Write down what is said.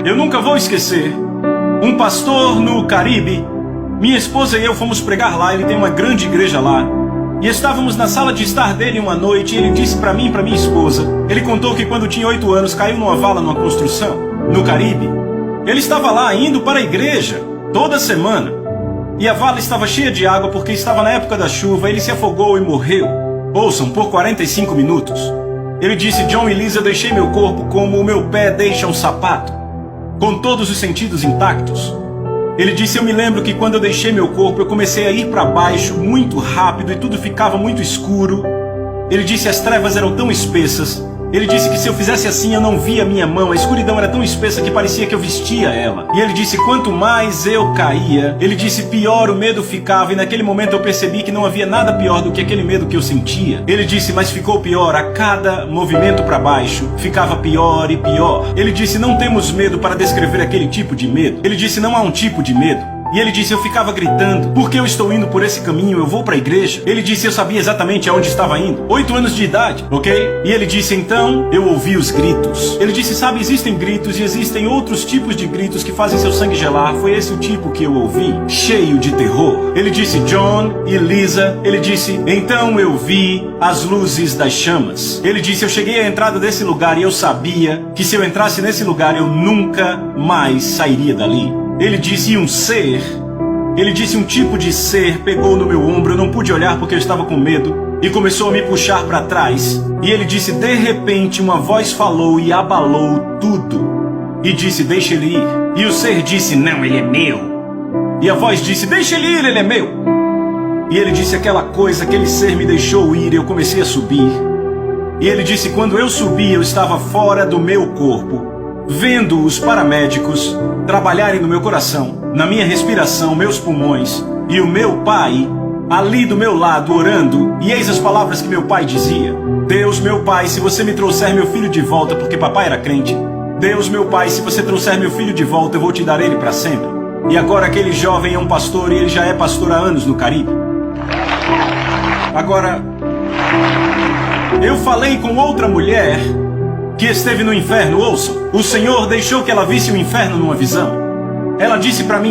Eu nunca vou esquecer. Um pastor no Caribe, minha esposa e eu fomos pregar lá, ele tem uma grande igreja lá. E estávamos na sala de estar dele uma noite e ele disse para mim e para minha esposa, ele contou que quando tinha 8 anos caiu numa vala numa construção, no Caribe. Ele estava lá indo para a igreja toda semana. E a vala estava cheia de água porque estava na época da chuva, ele se afogou e morreu. Ouçam, por 45 minutos. Ele disse, John e Lisa, eu deixei meu corpo como o meu pé deixa um sapato, com todos os sentidos intactos. Ele disse, eu me lembro que quando eu deixei meu corpo, eu comecei a ir para baixo muito rápido e tudo ficava muito escuro. Ele disse, as trevas eram tão espessas. Ele disse que se eu fizesse assim, eu não via minha mão. A escuridão era tão espessa que parecia que eu vestia ela. E ele disse, quanto mais eu caía, ele disse, pior o medo ficava. E naquele momento eu percebi que não havia nada pior do que aquele medo que eu sentia. Ele disse, mas ficou pior. A cada movimento para baixo, ficava pior e pior. Ele disse, não temos medo para descrever aquele tipo de medo. Ele disse, não há um tipo de medo. E ele disse, eu ficava gritando, porque eu estou indo por esse caminho, eu vou para a igreja. Ele disse, eu sabia exatamente aonde estava indo. 8 anos de idade, ok? E ele disse, então, eu ouvi os gritos. Ele disse, sabe, existem gritos e existem outros tipos de gritos que fazem seu sangue gelar. Foi esse o tipo que eu ouvi, cheio de terror. Ele disse, John e Lisa, ele disse, então eu vi as luzes das chamas. Ele disse, eu cheguei à entrada desse lugar e eu sabia que se eu entrasse nesse lugar, eu nunca mais sairia dali. Ele disse, um ser, ele disse, um tipo de ser pegou no meu ombro, eu não pude olhar porque eu estava com medo, e começou a me puxar para trás. E ele disse, de repente uma voz falou e abalou tudo, e disse, deixa ele ir. E o ser disse, não, ele é meu. E a voz disse, deixa ele ir, ele é meu. E ele disse, aquela coisa, aquele ser me deixou ir, eu comecei a subir. E ele disse, quando eu subi, eu estava fora do meu corpo, vendo os paramédicos trabalharem no meu coração, na minha respiração, meus pulmões, e o meu pai ali do meu lado orando, e eis as palavras que meu pai dizia, Deus, meu pai, se você me trouxer meu filho de volta, porque papai era crente, Deus, meu pai, se você trouxer meu filho de volta, eu vou te dar ele para sempre. E agora aquele jovem é um pastor, e ele já é pastor há anos no Caribe. Agora, eu falei com outra mulher que esteve no inferno, ouçam. O Senhor deixou que ela visse o inferno numa visão. Ela disse para mim,